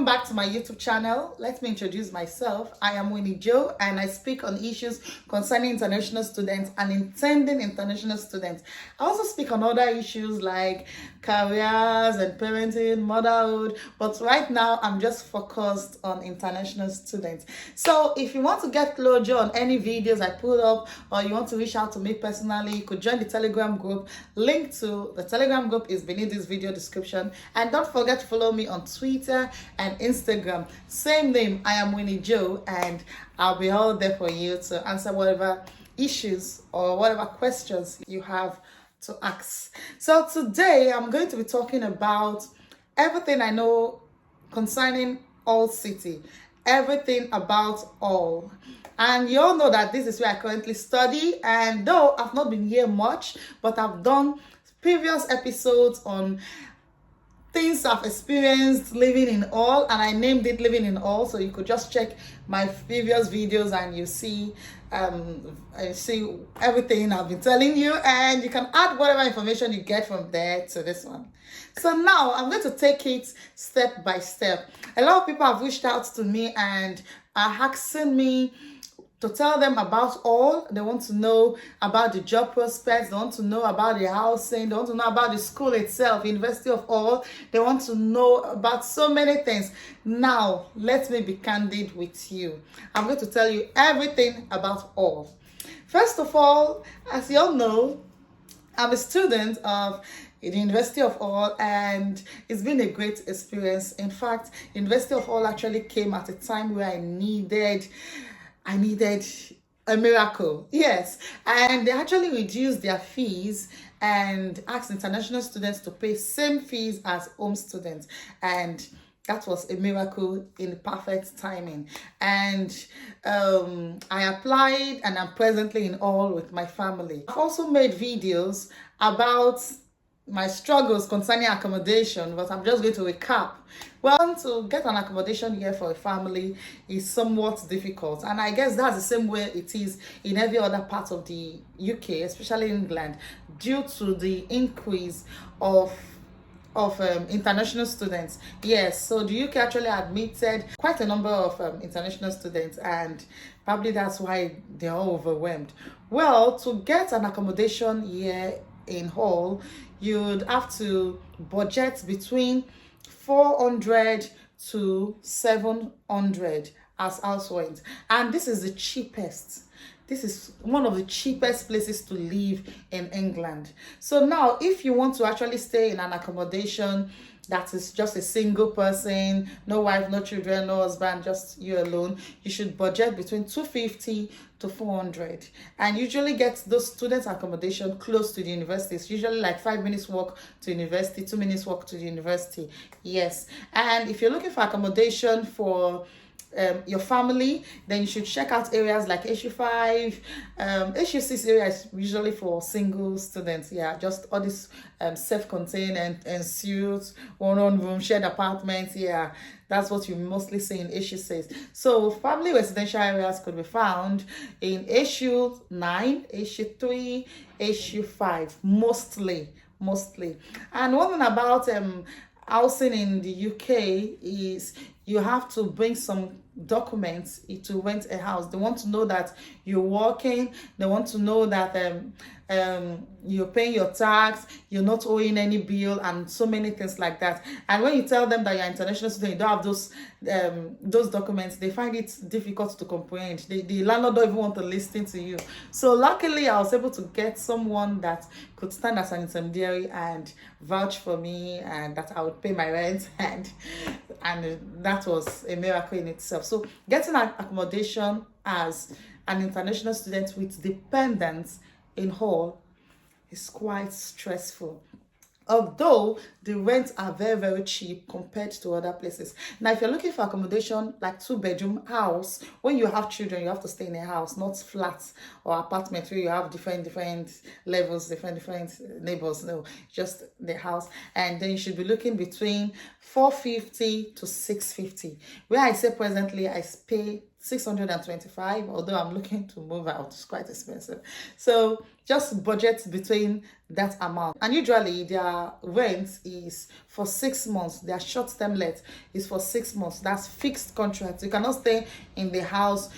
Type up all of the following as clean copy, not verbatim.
Welcome back to my YouTube channel. Let me introduce myself. I am Winnie Joe and I speak on issues concerning international students and intending international students. I also speak on other issues like careers and parenting, motherhood, but right now I'm just focused on international students. So if you want to get closure on any videos I put up or you want to reach out to me personally, you could join the Telegram group. Link to the Telegram group is beneath this video description. And don't forget to follow me on Twitter and Instagram. Same name, I am Winnie Joe, and I'll be all there for you to answer whatever issues or whatever questions you have to ask. So today I'm going to be talking about everything I know concerning Hull City, everything about Hull. And you all know that this is where I currently study, and though I've not been here much, but I've done previous episodes on things I've experienced living in Hull, and I named it Living in Hull, so you could just check my previous videos and you see everything I've been telling you, and you can add whatever information you get from there to this one. So now I'm going to take it step by step. A lot of people have reached out to me and are asking me to tell them about Hull. They want to know about the job prospects. They want to know about the housing. They want to know about the school itself, University of Hull. They want to know about so many things. Now, let me be candid with you. I'm going to tell you everything about Hull. First of all, as you all know, I'm a student of the University of Hull, and it's been a great experience. In fact, University of Hull actually came at a time where I needed a miracle. Yes, and they actually reduced their fees and asked international students to pay same fees as home students, and that was a miracle in perfect timing. And I applied, and I'm presently in Hull with my family. I've also made videos about my struggles concerning accommodation, but I'm just going to recap. Well, to get an accommodation here for a family is somewhat difficult, and I guess that's the same way it is in every other part of the UK, especially England, due to the increase of international students. Yes, so the UK actually admitted quite a number of international students, and probably that's why they're all overwhelmed. Well, to get an accommodation here in Hull, you'd have to budget between 400 to 700 as house rent, and this is the cheapest. This is one of the cheapest places to live in England. So now, if you want to actually stay in an accommodation that is just a single person, no wife, no children, no husband, just you alone, you should budget between 250 to 400, and usually get those students accommodation close to the university. It's usually like 5 minutes walk to university, 2 minutes walk to the university. Yes, and if you're looking for accommodation for your family, then you should check out areas like HU5, HU6 areas usually for single students. Yeah, just all this self-contained and suites, one room, shared apartments. Yeah, that's what you mostly see in HU6. So family residential areas could be found in HU9, HU3, HU5, mostly. And one thing about housing in the UK is you have to bring some documents to rent a house. They want to know that you're working. They want to know that you're paying your tax, you're not owing any bill, and so many things like that. And when you tell them that you're international student, you don't have those documents, they find it difficult to comprehend. The landlord don't even want to listen to you. So luckily, I was able to get someone that could stand as an intermediary and vouch for me, and that I would pay my rent, and that was a miracle in itself. So getting an accommodation as an international student with dependents in Hull is quite stressful, although the rents are very cheap compared to other places. Now, if you're looking for accommodation like 2-bedroom house, when you have children, you have to stay in a house, not flats or apartments where you have different levels, different neighbors. No, just the house. And then you should be looking between 450 to 650. Where I say presently I pay 625, although I'm looking to move out. It's quite expensive. So just budget between that amount. And usually their rent is for 6 months. Their short-term let is for 6 months. That's fixed contract. You cannot stay in the house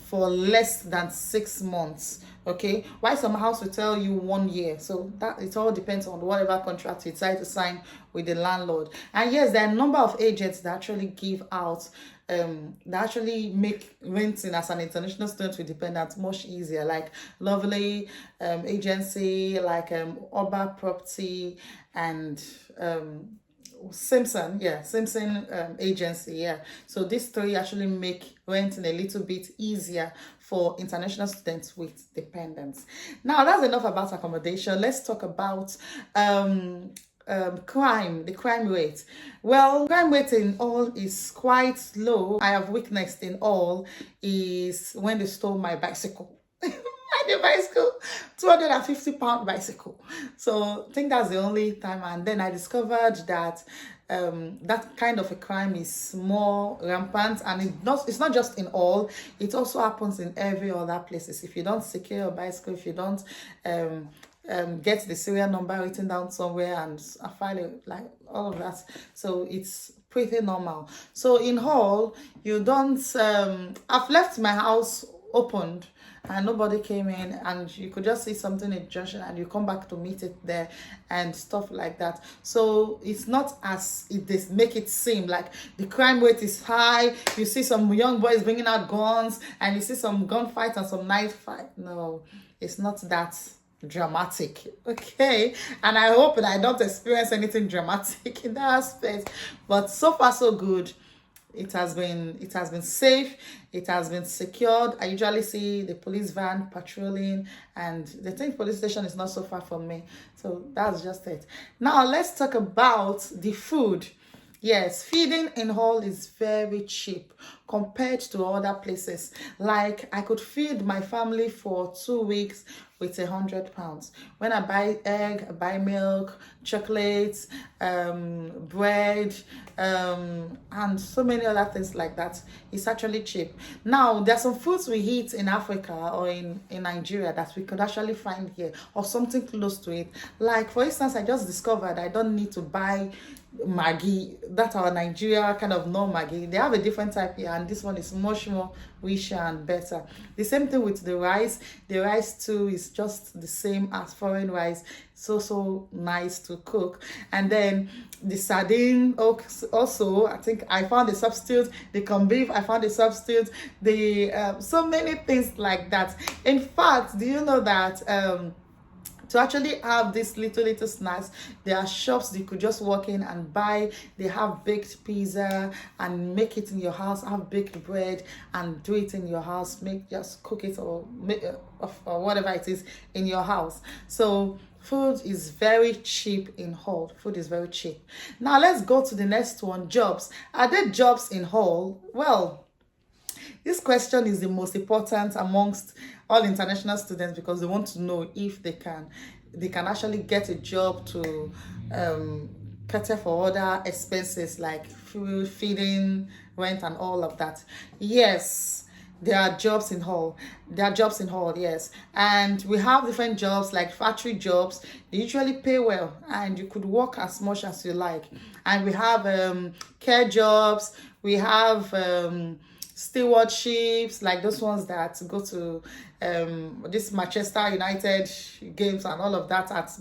for less than 6 months. Okay, why some house will tell you 1 year. So that it all depends on whatever contract you decide to sign with the landlord. And yes, there are a number of agents that actually give out that actually make renting as an international student with dependents much easier, like Lovely agency, like Oba Property, and Simpson agency. Yeah, so these three actually make renting a little bit easier for international students with dependents. Now that's enough about accommodation. Let's talk about the crime rate. Well, crime rate in all is quite low. I have witnessed in all is when they stole my bicycle. The bicycle, 250-pound bicycle. So I think that's the only time. And then I discovered that that kind of a crime is more rampant, and it's not just in all, it also happens in every other places. If you don't secure a bicycle, if you don't get the serial number written down somewhere and file it, like all of that, so it's pretty normal. So in Hull, you don't I've left my house opened and nobody came in, and you could just see something in the junction and you come back to meet it there and stuff like that. So it's not as they make it seem like the crime rate is high. You see some young boys bringing out guns and you see some gunfight and some knife fight. No, it's not that dramatic. Okay, and I hope that I don't experience anything dramatic in that aspect, but so far so good. It has been safe, it has been secured. I usually see the police van patrolling, and the Think police station is not so far from me. So that's just it. Now let's talk about the food. Yes, feeding in Hull is very cheap compared to other places. Like I could feed my family for 2 weeks with £100. When I buy egg, I buy milk, chocolates, bread, and so many other things like that. It's actually cheap. Now, there's some foods we eat in Africa or in Nigeria that we could actually find here, or something close to it. Like, for instance, I just discovered I don't need to buy Maggi. That's our Nigeria kind of no Maggi. They have a different type here, and this one is much more richer and better. The same thing with the rice. The rice too is just the same as foreign rice. So nice to cook. And then the sardine also, I think I found a substitute. The corned beef, I found a substitute. The so many things like that. In fact, do you know that to actually have these little snacks, there are shops you could just walk in and buy. They have baked pizza and make it in your house, have baked bread and do it in your house, just cook it or make or whatever it is in your house. So food is very cheap in Hull. Food is very cheap. Now let's go to the next one. Jobs. Are there jobs in Hull? Well, this question is the most important amongst all international students, because they want to know if they can actually get a job to cater for other expenses like food, feeding, rent, and all of that. Yes, there are jobs in Hull. Yes. And we have different jobs like factory jobs. They usually pay well and you could work as much as you like. And we have care jobs. We have stewardships, like those ones that go to this Manchester United games and all of that at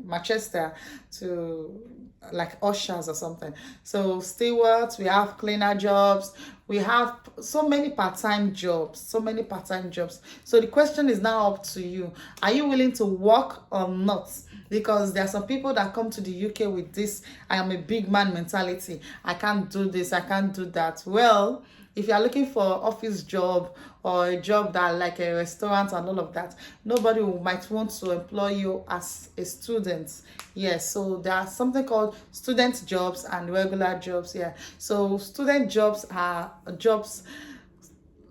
Manchester, to like ushers or something. So stewards, we have cleaner jobs, we have so many part-time jobs. So the question is now up to you. Are you willing to work or not? Because there are some people that come to the UK with this I am a big man mentality. I can't do this, I can't do that. Well, if you are looking for an office job or a job that like a restaurant and all of that, nobody might want to employ you as a student. Yes, so there are something called student jobs and regular jobs. Yeah, so student jobs are jobs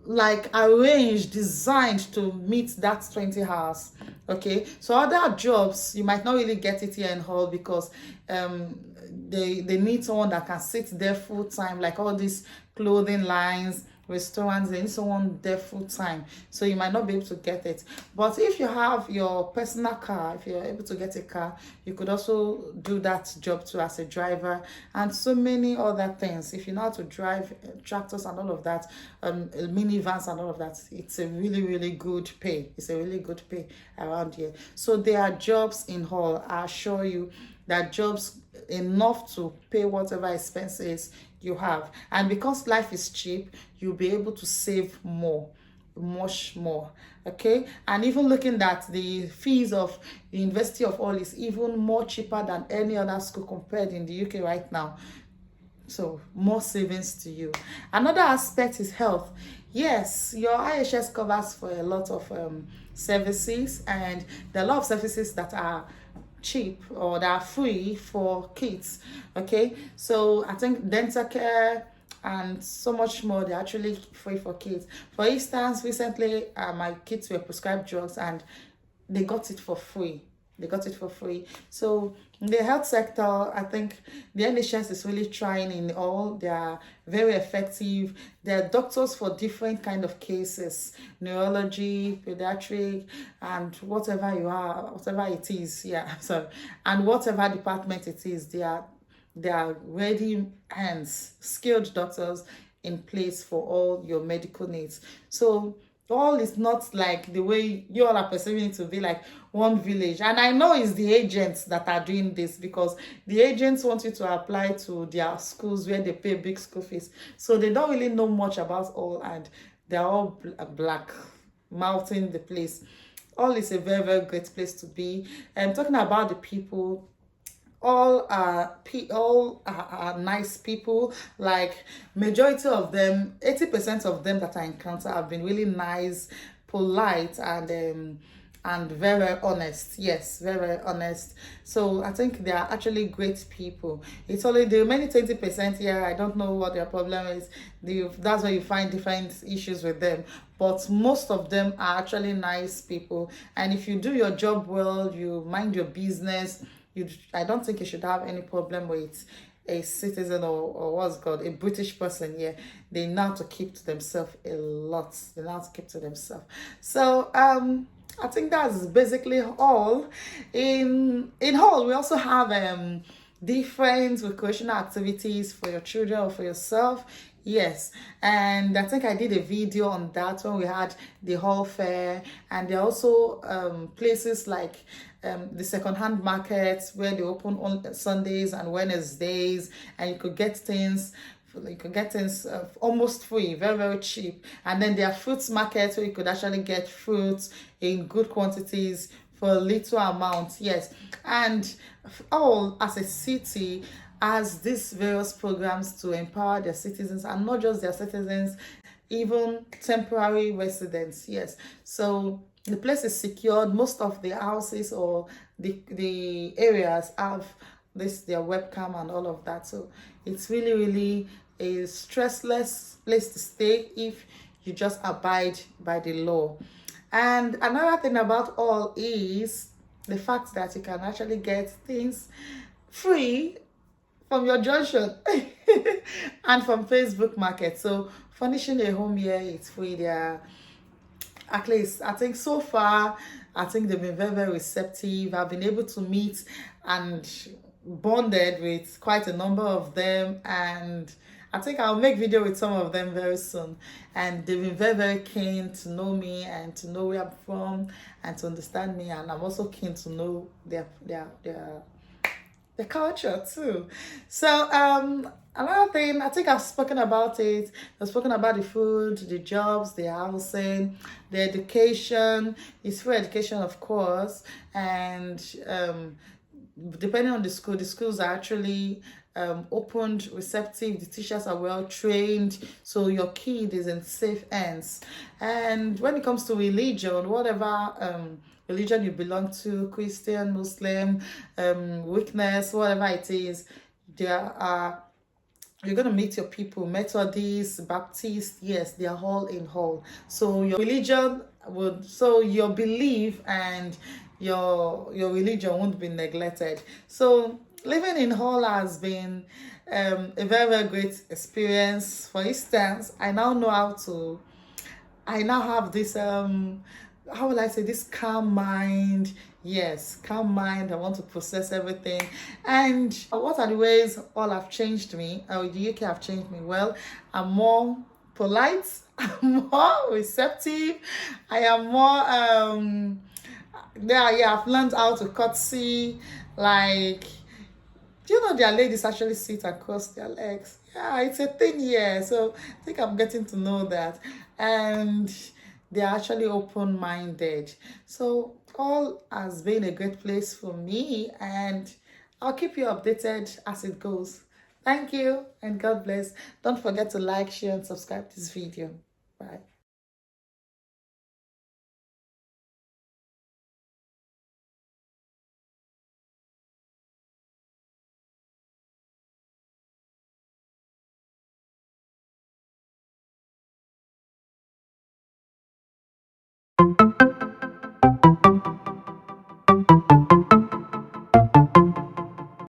like arranged, designed to meet that 20 hours. Okay, so other jobs you might not really get it here in Hull, because they need someone that can sit there full time, like all these clothing lines, restaurants, they need someone there full time, so you might not be able to get it. But if you have your personal car, if you're able to get a car, you could also do that job too as a driver, and so many other things. If you know how to drive tractors and all of that, minivans and all of that, it's a really good pay. It's a really good pay around here. So there are jobs in Hull. I assure you that jobs enough to pay whatever expenses you have. And because life is cheap, you'll be able to save more, much more. Okay, and even looking at the fees of the University of Hull is even more cheaper than any other school compared in the UK right now. So more savings to you. Another aspect is health. Yes, your IHS covers for a lot of services, and there are a lot of services that are cheap or that are free for kids. Okay, so I think dental care and so much more, they're actually free for kids. For instance, recently my kids were prescribed drugs and they got it for free. They got it for free. So in the health sector, I think the NHS is really trying in all. They are very effective. There are doctors for different kind of cases, neurology, pediatric, and whatever you are, whatever it is, yeah. So, and whatever department it is, they are ready hands, skilled doctors in place for all your medical needs. So all is not like the way you all are perceiving it to be, like one village. And I know it's the agents that are doing this, because the agents want you to apply to their schools where they pay big school fees. So they don't really know much about all, and they're all black mouthing the place. All is a very great place to be. And talking about the people, all are nice people. Like majority of them, 80% of them that I encounter have been really nice, polite, and very honest. Yes, very honest. So I think they are actually great people. It's only the remaining 20% here, I don't know what their problem is. That's where you find different issues with them. But most of them are actually nice people. And if you do your job well, you mind your business, I don't think you should have any problem with a citizen or what's called a British person here. They know how to keep to themselves a lot. They know how to keep to themselves. So I think that's basically all. In Hull, we also have different recreational activities for your children or for yourself. Yes, and I think I did a video on that when we had the Hull Fair. And there are also places like the second-hand markets where they open on Sundays and Wednesdays, and you could get things almost free, very cheap. And then there are fruits markets where you could actually get fruits in good quantities for a little amount. Yes, and all as a city has these various programs to empower their citizens, and not just their citizens, even temporary residents. Yes, so the place is secured. Most of the houses or the areas have their webcam and all of that. So it's really a stressless place to stay if you just abide by the law. And another thing about all is the fact that you can actually get things free from your junction and from Facebook Market. So furnishing a home here, it's free there. At least I think so far, I think they've been very receptive. I've been able to meet and bonded with quite a number of them, and I think I'll make video with some of them very soon. And they've been very keen to know me and to know where I'm from and to understand me. And I'm also keen to know their culture too. So another thing, I think I've spoken about it. I've spoken about the food, the jobs, the housing, the education. It's free education, of course. And depending on the schools are actually opened, receptive. The teachers are well trained, so your kid is in safe hands. And when it comes to religion, whatever religion you belong to, Christian, Muslim, weakness, whatever it is, you're going to meet your people. Methodist, Baptist, yes, they are all in Hull. So your religion so your belief and your religion won't be neglected. So living in Hull has been a very, very great experience. For instance, I now have this how will I say, this calm mind. Yes, calm mind. I want to process everything. And what are the ways all have changed me, or the UK have changed me? Well, I'm more polite, I'm more receptive, I am more yeah, I've learned how to curtsy. Like, do you know their ladies actually sit across their legs? Yeah, it's a thing here. So I think I'm getting to know that. And they're actually open minded. So all has been a great place for me, and I'll keep you updated as it goes. Thank you and God bless. Don't forget to like, share, and subscribe to this video. Bye.